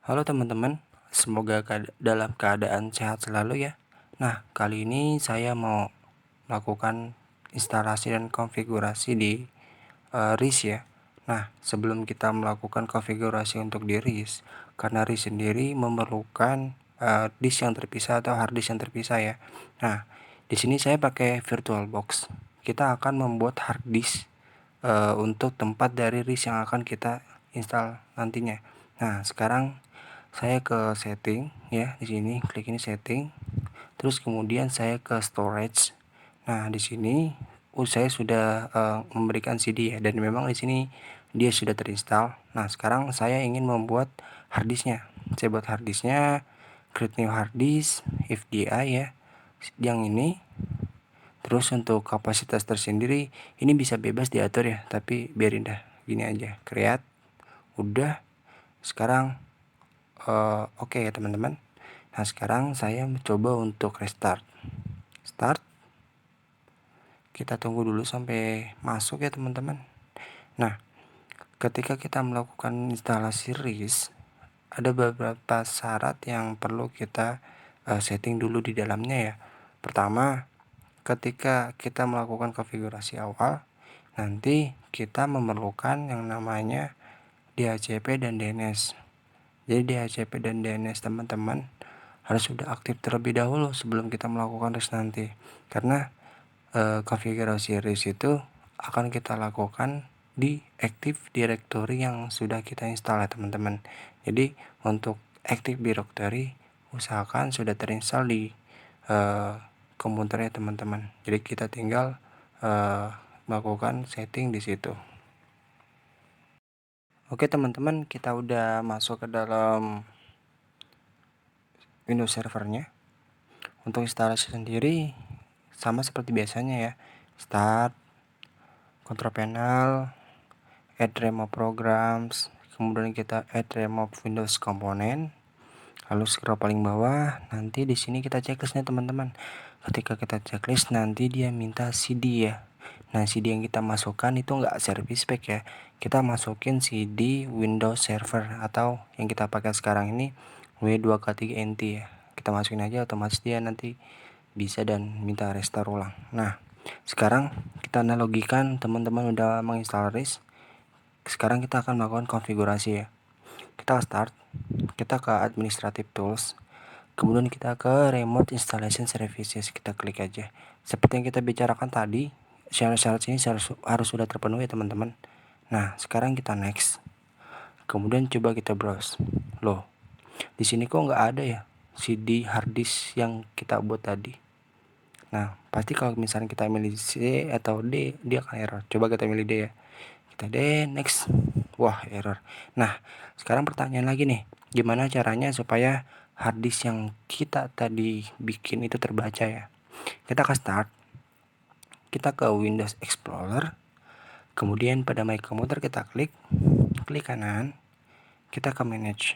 Halo teman-teman, semoga dalam keadaan sehat selalu ya. Nah, kali ini saya mau melakukan instalasi dan konfigurasi di RIS ya. Nah, sebelum kita melakukan konfigurasi untuk di RIS, karena RIS sendiri memerlukan disk yang terpisah atau hard disk yang terpisah ya. Nah, di sini saya pakai VirtualBox. Kita akan membuat hard disk untuk tempat dari RIS yang akan kita install nantinya. Nah, sekarang saya ke setting ya, di sini klik ini setting, terus kemudian saya ke storage. Nah, di sini saya sudah memberikan CD ya, dan memang di sini dia sudah terinstall. Nah, sekarang saya ingin membuat harddisknya. Saya buat harddisknya, create new harddisk FDI ya, yang ini. Terus untuk kapasitas tersendiri ini bisa bebas diatur ya, tapi biarin dah gini aja, create. Udah. Sekarang oke ya teman-teman. Nah, sekarang saya mencoba untuk restart. Start. Kita tunggu dulu sampai masuk ya teman-teman. Nah, ketika kita melakukan instalasi RIS, ada beberapa syarat yang perlu kita setting dulu di dalamnya ya. Pertama, ketika kita melakukan konfigurasi awal, nanti kita memerlukan yang namanya DHCP dan DNS. Jadi DHCP dan DNS teman-teman harus sudah aktif terlebih dahulu sebelum kita melakukan RIS nanti, karena konfigurasi RIS itu akan kita lakukan di Active Directory yang sudah kita install ya teman-teman. Jadi untuk Active Directory usahakan sudah terinstall di komputernya teman-teman. Jadi kita tinggal melakukan setting di situ. Oke teman-teman, kita udah masuk ke dalam Windows servernya. Untuk instalasi sendiri sama seperti biasanya ya. Start, control panel, add remove programs, kemudian kita add remove Windows component, lalu scroll paling bawah. Nanti di sini kita checklist nih teman-teman. Ketika kita checklist nanti dia minta CD ya. Nah, CD yang kita masukkan itu enggak service pack ya. Kita masukin CD Windows Server atau yang kita pakai sekarang ini W2K3NT ya. Kita masukin aja, otomatis dia nanti bisa dan minta restart ulang. Nah, sekarang kita analogikan teman-teman udah menginstal RIS. Sekarang kita akan melakukan konfigurasi ya. Kita start, kita ke administrative tools, kemudian kita ke remote installation services, kita klik aja. Seperti yang kita bicarakan tadi, syarat-syarat ini harus sudah terpenuhi ya teman-teman. Nah, sekarang kita next. Kemudian coba kita browse. Loh, di sini kok nggak ada ya CD hard disk yang kita buat tadi. Nah, pasti kalau misalnya kita milih C atau D, dia akan error. Coba kita milih D ya. Kita D, next. Wah, error. Nah, sekarang pertanyaan lagi nih. Gimana caranya supaya hard disk yang kita tadi bikin itu terbaca ya? Kita ke start. Kita ke Windows Explorer. Kemudian pada My Computer kita klik kanan. Kita ke manage.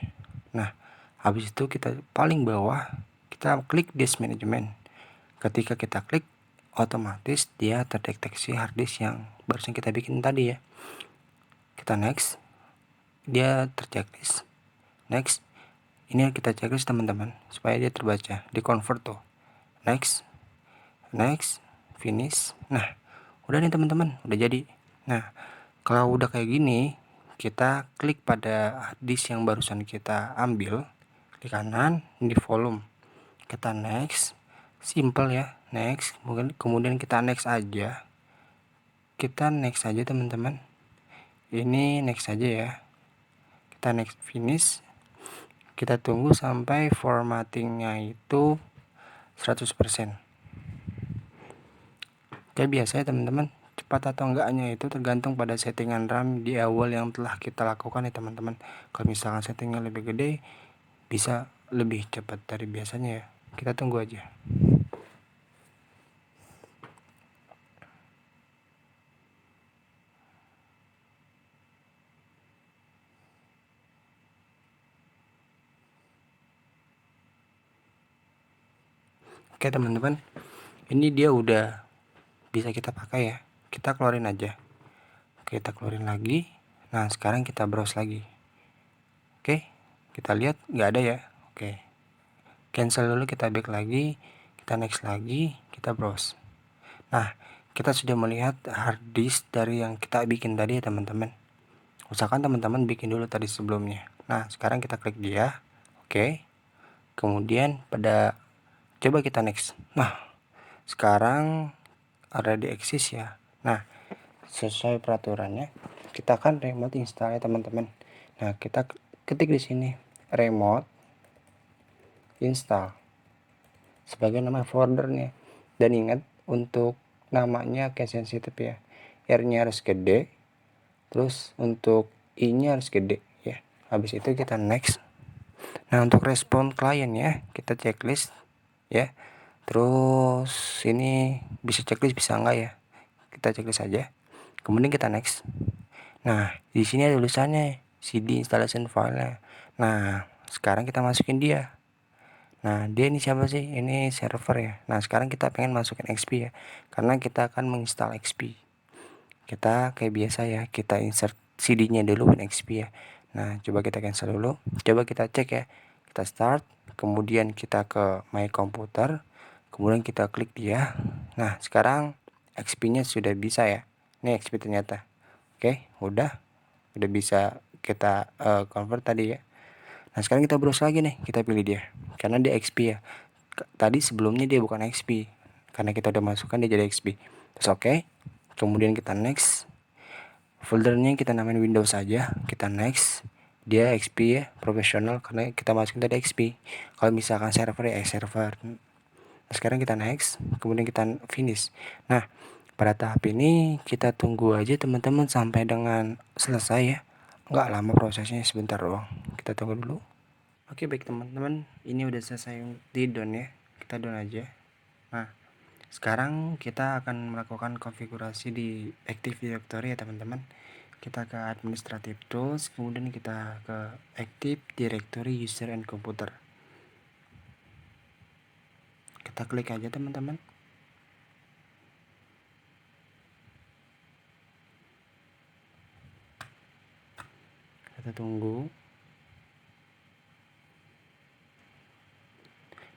Nah, habis itu kita paling bawah kita klik disk management. Ketika kita klik, otomatis dia terdeteksi hard disk yang barusan kita bikin tadi ya. Kita next, dia terchecklist. Next, ini yang kita checklist teman-teman supaya dia terbaca, di convert tuh. Next, finish. Nah, udah nih teman-teman, udah jadi. Nah, kalau udah kayak gini, kita klik pada hard disk yang barusan kita ambil, klik kanan di volume. Kita next, simple ya, next. Kemudian kita next aja. Kita next aja teman-teman. Ini next aja ya. Kita next finish. Kita tunggu sampai formattingnya itu 100%. Kayak biasa ya teman-teman. Cepat atau enggaknya itu tergantung pada settingan RAM di awal yang telah kita lakukan ya teman-teman. Kalau misalkan settingnya lebih gede, bisa lebih cepat dari biasanya ya. Kita tunggu aja. Oke teman-teman, ini dia udah bisa kita pakai ya. Kita keluarin aja. Kita keluarin lagi. Nah, sekarang kita browse lagi. Oke, kita lihat nggak ada ya. Oke, cancel dulu, kita back lagi, kita next lagi, kita browse. Nah, kita sudah melihat hard disk dari yang kita bikin tadi ya teman-teman. Usahakan teman-teman bikin dulu tadi sebelumnya. Nah, sekarang kita klik dia. Oke, kemudian coba kita next. Nah, sekarang ada di eksis ya. Nah, sesuai peraturannya kita akan remote install ya teman-teman. Nah, kita ketik di sini remote install sebagai nama foldernya, dan ingat untuk namanya case sensitive ya, R-nya harus gede, terus untuk I-nya harus gede ya. Habis itu kita next. Nah, untuk respon klien ya, kita checklist ya. Terus ini bisa checklist bisa enggak ya, kita checklist aja, kemudian kita next. Nah, di sini ada tulisannya CD installation file. Nah, sekarang kita masukin dia. Nah, dia ini siapa sih? Ini server ya. Nah, sekarang kita pengen masukin XP ya, karena kita akan menginstal XP. Kita kayak biasa ya, kita insert CD-nya dulu XP ya. Nah, coba kita cancel dulu. Coba kita cek ya. Kita start, kemudian kita ke My Computer, kemudian kita klik dia. Nah, sekarang XP-nya sudah bisa ya. Ini XP ternyata. Oke, udah bisa kita convert tadi ya. Nah, sekarang kita browse lagi nih, kita pilih dia karena dia XP ya. Tadi sebelumnya dia bukan XP, karena kita udah masukkan dia jadi XP. Terus oke, kemudian kita next. Foldernya kita namain Windows saja, kita next. Dia XP ya, profesional, karena kita masukin tadi XP. Kalau misalkan server ya server. Nah, sekarang kita next, kemudian kita finish. Nah, pada tahap ini kita tunggu aja teman-teman sampai dengan selesai ya. Nggak lama prosesnya, sebentar doang. Kita tunggu dulu. Oke, baik teman-teman, ini udah selesai di down ya. Kita down aja. Nah, sekarang kita akan melakukan konfigurasi di Active Directory ya teman-teman. Kita ke Administrative Tools, kemudian kita ke Active Directory User and Computer. Kita klik aja teman-teman. Kita tunggu.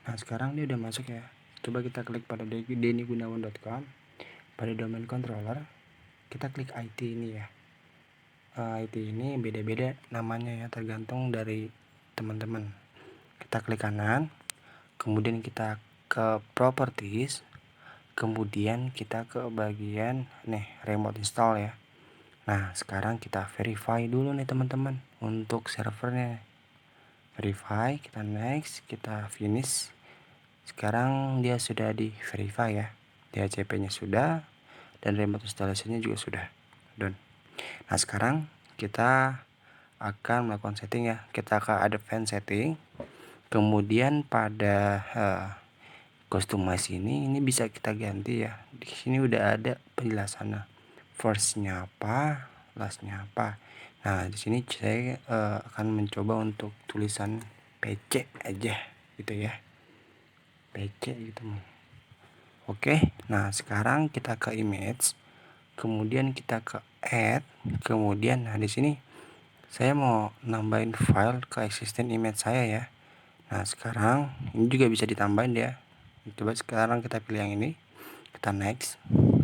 Nah, sekarang dia udah masuk ya. Coba kita klik pada dennygunawan.com, pada domain controller, kita klik IT ini ya. IT ini beda-beda namanya ya, tergantung dari teman-teman. Kita klik kanan, kemudian kita ke properties, kemudian kita ke bagian nih remote install ya. Nah, sekarang kita verify dulu nih teman-teman untuk servernya. Verify, kita next, kita finish. Sekarang dia sudah di verify ya, DHCP-nya sudah, dan remote installation-nya juga sudah done. Nah, sekarang kita akan melakukan setting ya. Kita ke advanced setting, kemudian pada customize ini bisa kita ganti ya. Di sini udah ada penjelasannya, first-nya apa, last-nya apa. Nah, di sini saya akan mencoba untuk tulisan PC aja gitu ya, PC gitu. Oke, nah sekarang kita ke image, kemudian kita ke add, kemudian nah di sini saya mau nambahin file ke existing image saya ya. Nah, sekarang ini juga bisa ditambahin ya. Coba sekarang kita pilih yang ini, kita next,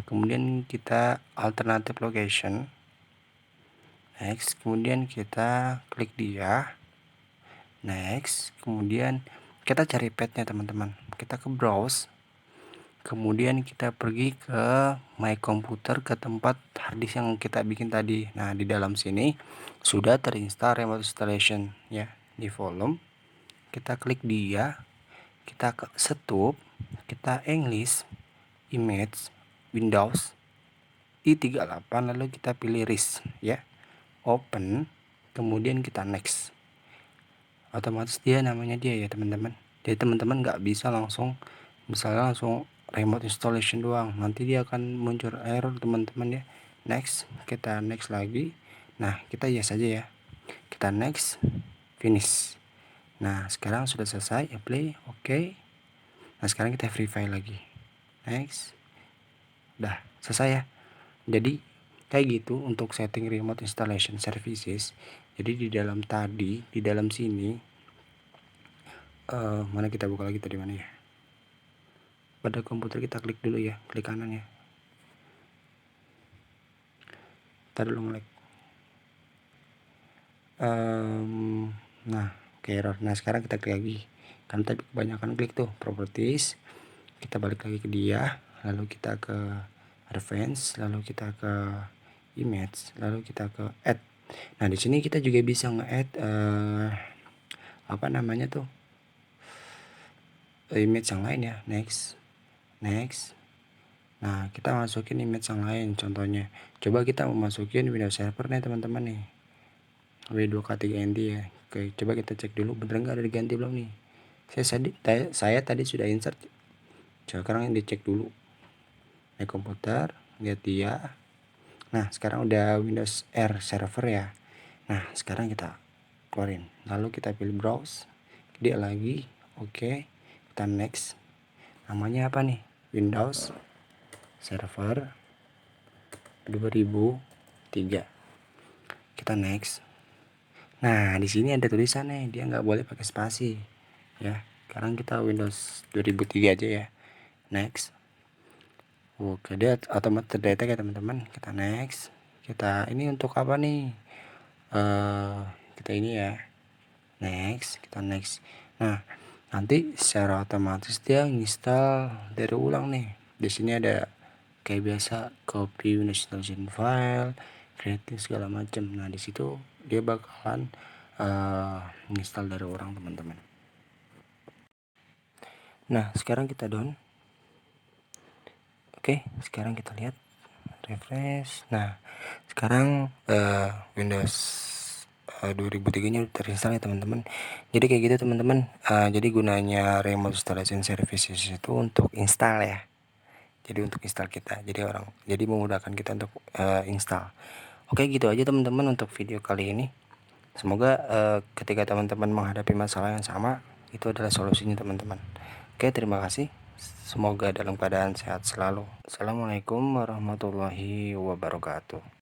kemudian kita alternative location, next, kemudian kita klik dia, next, kemudian kita cari pathnya teman-teman, kita ke browse, kemudian kita pergi ke My Computer, ke tempat harddisk yang kita bikin tadi. Nah, di dalam sini sudah terinstall remote installation ya. Di volume kita klik dia, kita ke setup, kita English, image, Windows i38, lalu kita pilih RIS ya, open, kemudian kita next. Otomatis dia namanya dia ya teman-teman. Jadi teman-teman nggak bisa langsung misalnya langsung remote installation doang, nanti dia akan muncul error teman-teman ya. Next, kita next lagi. Nah, kita yes aja ya, kita next, finish. Nah, sekarang sudah selesai, apply, oke. Nah, sekarang kita verify lagi, next, udah selesai ya. Jadi kayak gitu untuk setting remote installation services. Jadi di dalam sini mana kita buka lagi tadi, mana ya, pada komputer kita klik dulu ya, klik kanan ya, ntar dulu ngelek. Nah oke, error. Nah sekarang kita klik lagi, kan tadi kebanyakan klik tuh properties. Kita balik lagi ke dia, lalu kita ke advance, lalu kita ke image, lalu kita ke add. Nah di sini kita juga bisa nge-add apa namanya tuh, image yang lain ya. Next. Nah kita masukin image yang lain, contohnya coba kita mau masukin Windows Server nih teman-teman nih, W2K3NT ya. Oke, coba kita cek dulu bener nggak ada diganti belum nih. Saya tadi sudah insert, sekarang dicek dulu di komputer, lihat dia. Nah sekarang udah Windows R Server ya. Nah sekarang kita keluarin, lalu kita pilih browse, dia lagi, oke, kita next. Namanya apa nih, Windows Server 2003, kita next. Nah di sini ada tulisan nih, dia nggak boleh pakai spasi ya. Sekarang kita Windows 2003 aja ya. Next. Oke, dia otomatis terdetek ya teman-teman. Kita next. Kita ini untuk apa nih, kita ini ya. Next, kita next. Nah nanti secara otomatis dia install dari ulang nih. Di sini ada kayak biasa, copy Windows installation file, creating segala macam. Nah di situ dia bakalan install dari orang teman-teman. Nah sekarang kita down. Oke, sekarang kita lihat refresh. Nah sekarang Windows 2003 nya udah terinstall ya teman-teman. Jadi kayak gitu teman-teman. Jadi gunanya remote installation services itu untuk install ya. Jadi untuk install kita, jadi memudahkan kita untuk install. Oke gitu aja teman-teman untuk video kali ini. Semoga ketika teman-teman menghadapi masalah yang sama, itu adalah solusinya teman-teman. Oke, terima kasih. Semoga dalam keadaan sehat selalu. Assalamualaikum warahmatullahi wabarakatuh.